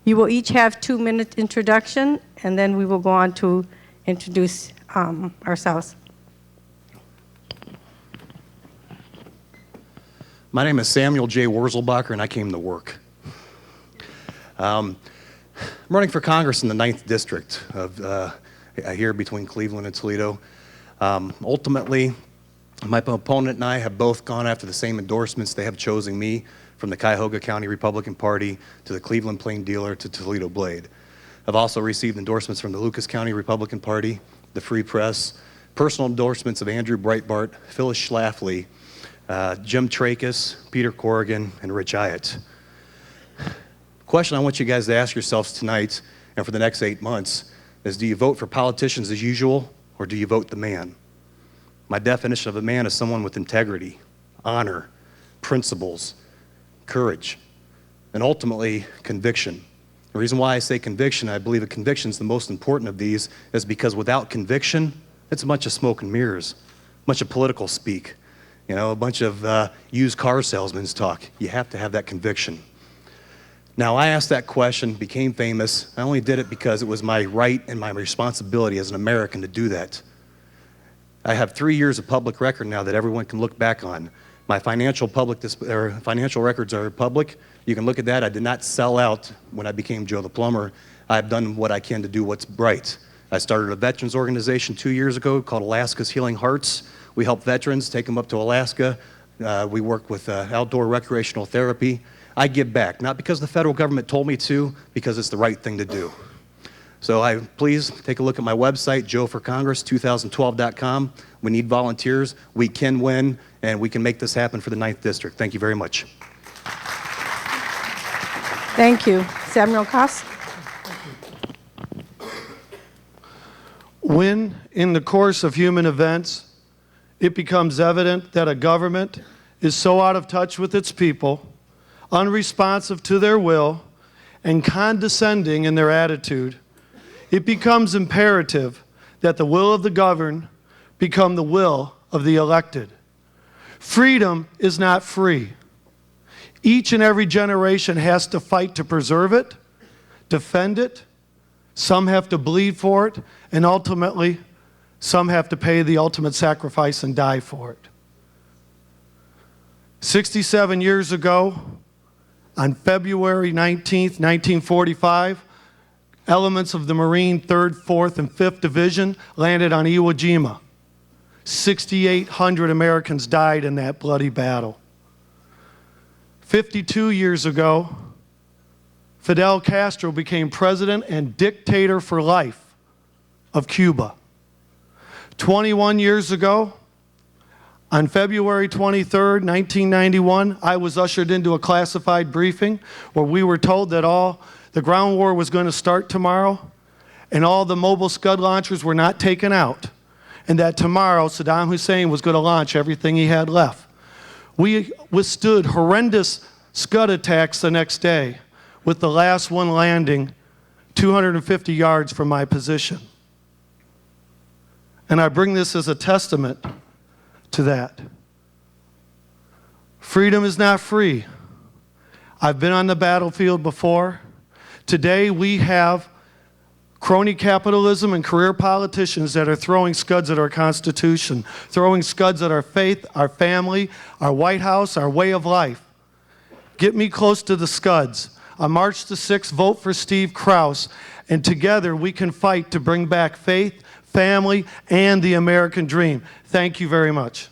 You will each have 2-minute introduction, and then we will go on to introduce ourselves. My name is Samuel J. Wurzelbacher, and I came to work. I'm running for Congress in the 9th District of here between Cleveland and Toledo. Ultimately, my opponent and I have both gone after the same endorsements. They have chosen me, from the Cuyahoga County Republican Party to the Cleveland Plain Dealer to Toledo Blade. I've also received endorsements from the Lucas County Republican Party, the Free Press, personal endorsements of Andrew Breitbart, Phyllis Schlafly, Jim Tracus, Peter Corrigan, and Rich Hyatt. The question I want you guys to ask yourselves tonight and for the next 8 months is, do you vote for politicians as usual, or do you vote the man? My definition of a man is someone with integrity, honor, principles, courage, and ultimately conviction. The reason why I say conviction, I believe that conviction is the most important of these, is because without conviction, it's a bunch of smoke and mirrors, a bunch of political speak, a bunch of used car salesmen's talk. You have to have that conviction. Now, I asked that question, became famous. I only did it because it was my right and my responsibility as an American to do that. I have 3 years of public record now that everyone can look back on. My financial records are public. You can look at that. I did not sell out when I became Joe the Plumber. I've done what I can to do what's right. I started a veterans organization 2 years ago called Alaska's Healing Hearts. We help veterans, take them up to Alaska. We work with outdoor recreational therapy. I give back, not because the federal government told me to, because it's the right thing to do. So please take a look at my website, joeforcongress2012.com. We need volunteers. We can win, and we can make this happen for the 9th District. Thank you very much. Thank you. Samuel Koss. When, in the course of human events, it becomes evident that a government is so out of touch with its people, unresponsive to their will, and condescending in their attitude, it becomes imperative that the will of the governed become the will of the elected. Freedom is not free. Each and every generation has to fight to preserve it, defend it. Some have to bleed for it, and ultimately, some have to pay the ultimate sacrifice and die for it. 67 years ago, on February 19th, 1945, elements of the Marine 3rd, 4th, and 5th Division landed on Iwo Jima. 6,800 Americans died in that bloody battle. 52 years ago, Fidel Castro became president and dictator for life of Cuba. 21 years ago, on February 23rd, 1991, I was ushered into a classified briefing where we were told that the ground war was going to start tomorrow, and all the mobile Scud launchers were not taken out, and that tomorrow Saddam Hussein was going to launch everything he had left. We withstood horrendous Scud attacks the next day, with the last one landing 250 yards from my position. And I bring this as a testament to that. Freedom is not free. I've been on the battlefield before. Today we have crony capitalism and career politicians that are throwing scuds at our Constitution, throwing scuds at our faith, our family, our White House, our way of life. Get me close to the scuds. On March the 6th, vote for Steve Krause, and together we can fight to bring back faith, family, and the American dream. Thank you very much.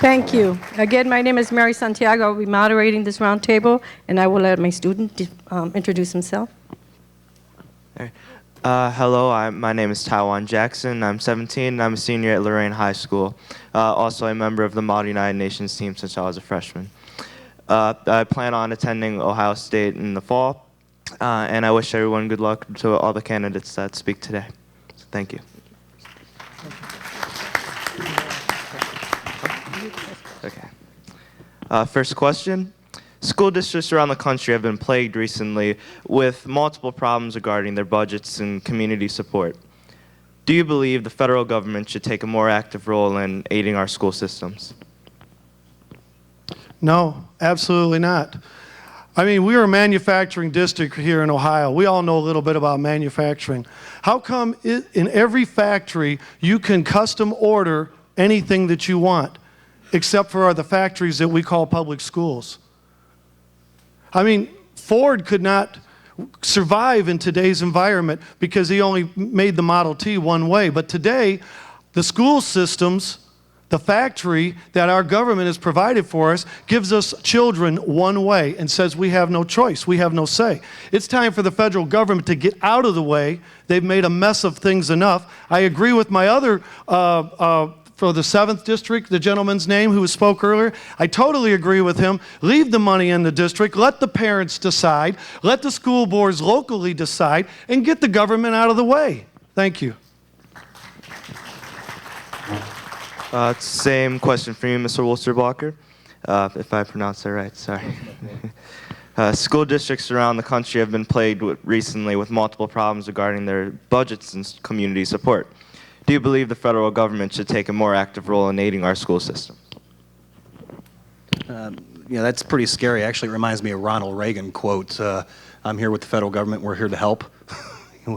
Thank you. Again, my name is Mary Santiago. I will be moderating this roundtable, and I will let my student introduce himself. Hello, my name is Taiwan Jackson. I'm 17, and I'm a senior at Lorain High School. Also a member of the Model United Nations team since I was a freshman. I plan on attending Ohio State in the fall, and I wish everyone good luck to all the candidates that speak today. So thank you. Okay. First question. School districts around the country have been plagued recently with multiple problems regarding their budgets and community support. Do you believe the federal government should take a more active role in aiding our school systems? No, absolutely not. I mean, we're a manufacturing district here in Ohio. We all know a little bit about manufacturing. How come in every factory you can custom order anything that you want, except for the factories that we call public schools? I mean, Ford could not survive in today's environment because he only made the Model T one way. But today, the school systems, the factory that our government has provided for us, gives us children one way and says we have no choice, we have no say. It's time for the federal government to get out of the way. They've made a mess of things enough. I agree with my other, for the 7th district, the gentleman's name who spoke earlier. I totally agree with him. Leave the money in the district, let the parents decide, let the school boards locally decide, and get the government out of the way. Thank you. Same question for you, Mr. Wolsterbacher, if I pronounced that right, sorry. School districts around the country have been plagued recently with multiple problems regarding their budgets and community support. Do you believe the federal government should take a more active role in aiding our school system? That's pretty scary. Actually, it reminds me of Ronald Reagan quote, I'm here with the federal government, we're here to help.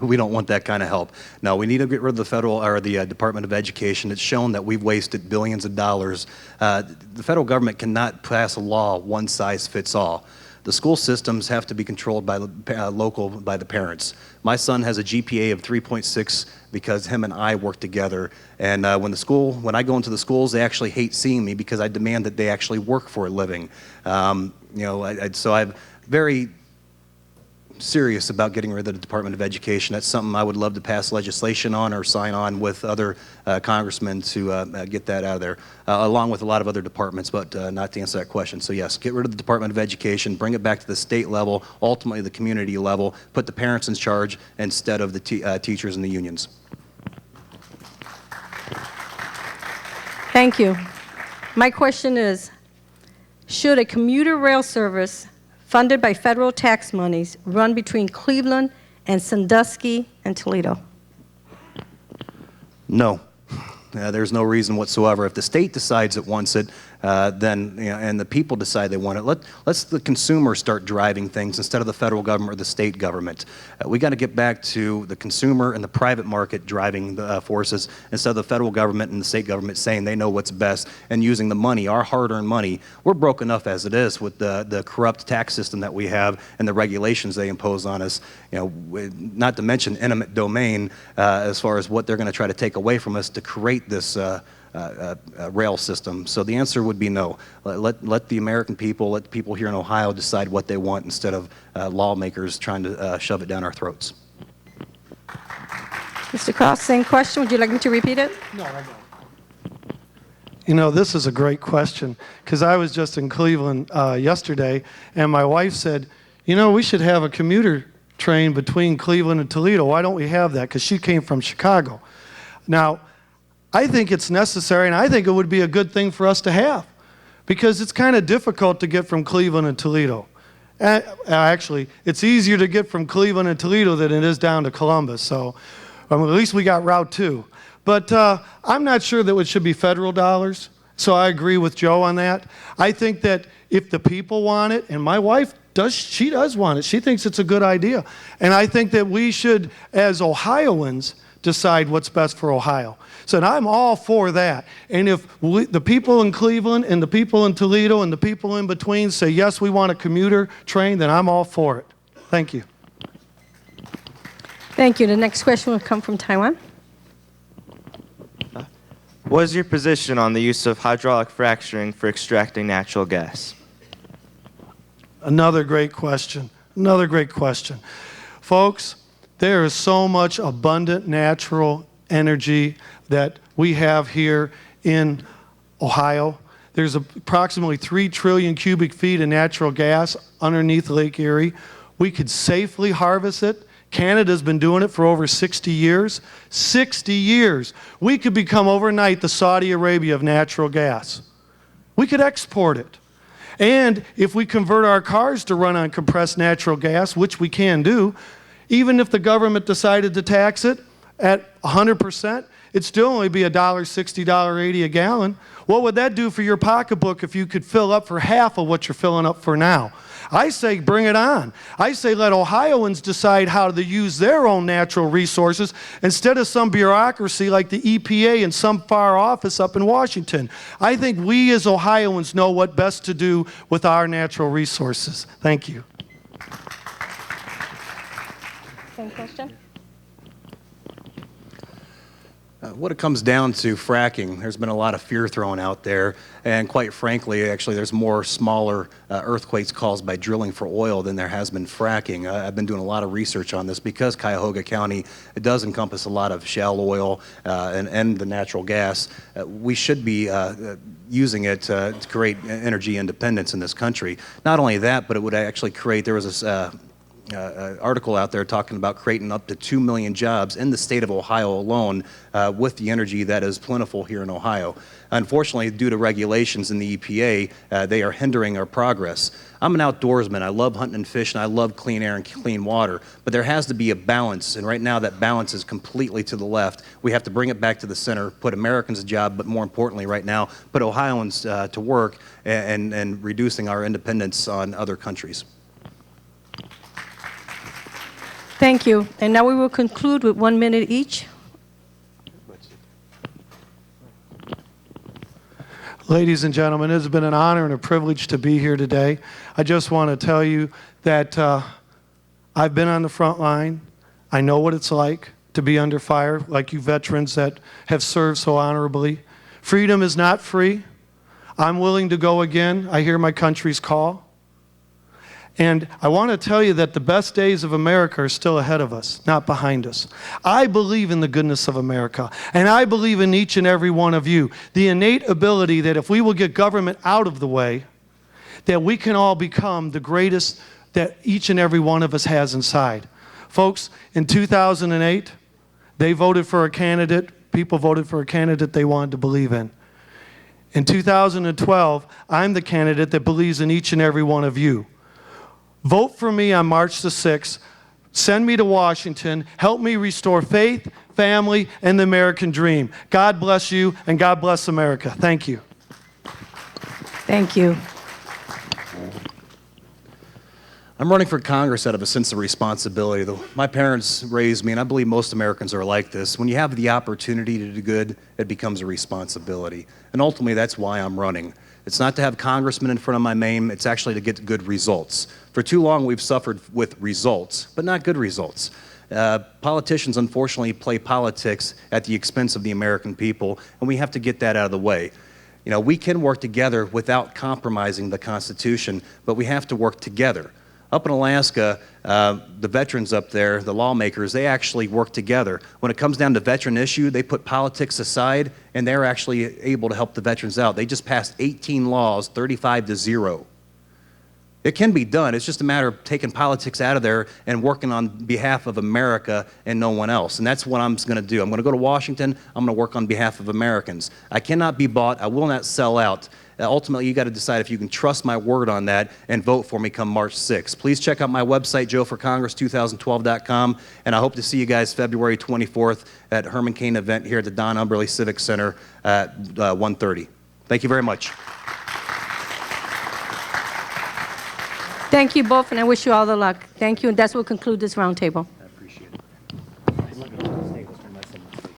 We don't want that kind of help. No, we need to get rid of the federal or the Department of Education. It's shown that we've wasted billions of dollars. The federal government cannot pass a law one size fits all. The school systems have to be controlled by the parents. My son has a GPA of 3.6 because him and I work together. And when I go into the schools, they actually hate seeing me because I demand that they actually work for a living. So I'm very serious about getting rid of the Department of Education. That's something I would love to pass legislation on or sign on with other congressmen to get that out of there, along with a lot of other departments, but not to answer that question. So yes, get rid of the Department of Education, bring it back to the state level, ultimately the community level, put the parents in charge instead of the teachers and the unions. Thank you. My question is, should a commuter rail service funded by federal tax monies run between Cleveland and Sandusky and Toledo? No. There's no reason whatsoever. If the state decides it wants it, then and the people decide they want it, let's the consumer start driving things instead of the federal government or the state government. We got to get back to the consumer and the private market driving the forces instead of the federal government and the state government saying they know what's best and using the money, our hard-earned money. We're broke enough as it is with the corrupt tax system that we have and the regulations they impose on us. Not to mention eminent domain as far as what they're going to try to take away from us to create this rail system. So the answer would be no. Let the American people, let the people here in Ohio decide what they want instead of lawmakers trying to shove it down our throats. Mr. Cross, same question. Would you like me to repeat it? No, I don't. This is a great question because I was just in Cleveland yesterday and my wife said, we should have a commuter train between Cleveland and Toledo. Why don't we have that? Because she came from Chicago. Now, I think it's necessary, and I think it would be a good thing for us to have because it's kind of difficult to get from Cleveland and Toledo. Actually, it's easier to get from Cleveland and Toledo than it is down to Columbus, so at least we got Route 2. But I'm not sure that it should be federal dollars, so I agree with Joe on that. I think that if the people want it, and my wife she does want it, she thinks it's a good idea. And I think that we should, as Ohioans, decide what's best for Ohio. So I'm all for that. And if the people in Cleveland and the people in Toledo and the people in between say, yes, we want a commuter train, then I'm all for it. Thank you. Thank you. The next question will come from Taiwan. What is your position on the use of hydraulic fracturing for extracting natural gas? Another great question. Another great question. Folks, there is so much abundant natural energy that we have here in Ohio. There's approximately 3 trillion cubic feet of natural gas underneath Lake Erie. We could safely harvest it. Canada's been doing it for over 60 years. 60 years. We could become overnight the Saudi Arabia of natural gas. We could export it. And if we convert our cars to run on compressed natural gas, which we can do, even if the government decided to tax it at 100%, it'd still only be $1.60, $1.80 a gallon. What would that do for your pocketbook if you could fill up for half of what you're filling up for now? I say bring it on. I say let Ohioans decide how to use their own natural resources instead of some bureaucracy like the EPA in some far office up in Washington. I think we as Ohioans know what best to do with our natural resources. Thank you. Same question? What it comes down to fracking, there's been a lot of fear thrown out there, and quite frankly, actually, there's more smaller earthquakes caused by drilling for oil than there has been fracking. I've been doing a lot of research on this because Cuyahoga County, it does encompass a lot of shale oil and the natural gas. We should be using it to create energy independence in this country. Not only that, but it would actually create, there was this article out there talking about creating up to 2 million jobs in the state of Ohio alone with the energy that is plentiful here in Ohio. Unfortunately, due to regulations in the EPA, they are hindering our progress. I'm an outdoorsman. I love hunting and fishing. I love clean air and clean water. But there has to be a balance, and right now that balance is completely to the left. We have to bring it back to the center, put Americans a job, but more importantly right now, put Ohioans to work and reducing our independence on other countries. Thank you. And now we will conclude with 1 minute each. Ladies and gentlemen, it has been an honor and a privilege to be here today. I just want to tell you that I've been on the front line. I know what it's like to be under fire, like you veterans that have served so honorably. Freedom is not free. I'm willing to go again. I hear my country's call. And I want to tell you that the best days of America are still ahead of us, not behind us. I believe in the goodness of America, and I believe in each and every one of you. The innate ability that if we will get government out of the way, that we can all become the greatest that each and every one of us has inside. Folks, in 2008, they voted for a candidate, people voted for a candidate they wanted to believe in. In 2012, I'm the candidate that believes in each and every one of you. Vote for me on March the 6th. Send me to Washington. Help me restore faith, family, and the American dream. God bless you, and God bless America. Thank you. Thank you. I'm running for Congress out of a sense of responsibility. Though my parents raised me, and I believe most Americans are like this. When you have the opportunity to do good, it becomes a responsibility. And ultimately, that's why I'm running. It's not to have congressmen in front of my name, it's actually to get good results. For too long, we've suffered with results, but not good results. Politicians, unfortunately, play politics at the expense of the American people, and we have to get that out of the way. You know, we can work together without compromising the Constitution, but we have to work together. Up in Alaska, the veterans up there, the lawmakers, they actually work together. When it comes down to veteran issue, they put politics aside, and they're actually able to help the veterans out. They just passed 18 laws, 35-0. It can be done. It's just a matter of taking politics out of there and working on behalf of America and no one else. And that's what I'm going to do. I'm going to go to Washington. I'm going to work on behalf of Americans. I cannot be bought. I will not sell out. Ultimately, you got to decide if you can trust my word on that and vote for me come March 6th. Please check out my website, joeforcongress2012.com, and I hope to see you guys February 24th at Herman Cain event here at the Don Umberly Civic Center at 1:30. Thank you very much. Thank you both, and I wish you all the luck. Thank you, and that will conclude this roundtable. I appreciate it.